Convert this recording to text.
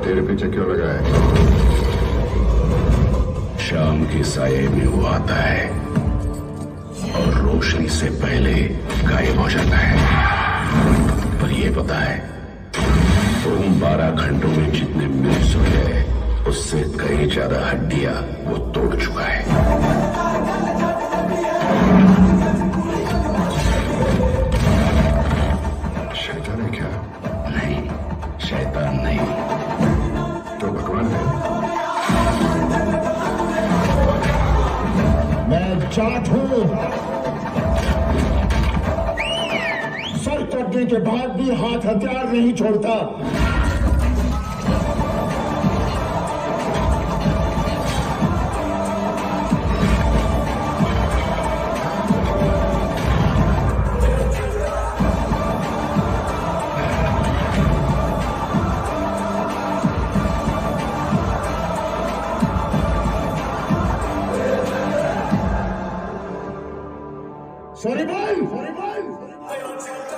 तेरे पीछे क्यों लगा है? शाम के साये में वो आता है और रोशनी से पहले गायब हो जाता है। पर ये पता है, तुम 12 घंटों में जितने मील सोए उससे कई ज्यादा हड्डियां वो तोड़ चुका है। शैतान है क्या? नहीं, शैतान नहीं। तो भगवान है। मैं जाट हूं। सर कटने के बाद भी हाथ हथियार नहीं छोड़ता। सॉरी भाई, सॉरी भाई।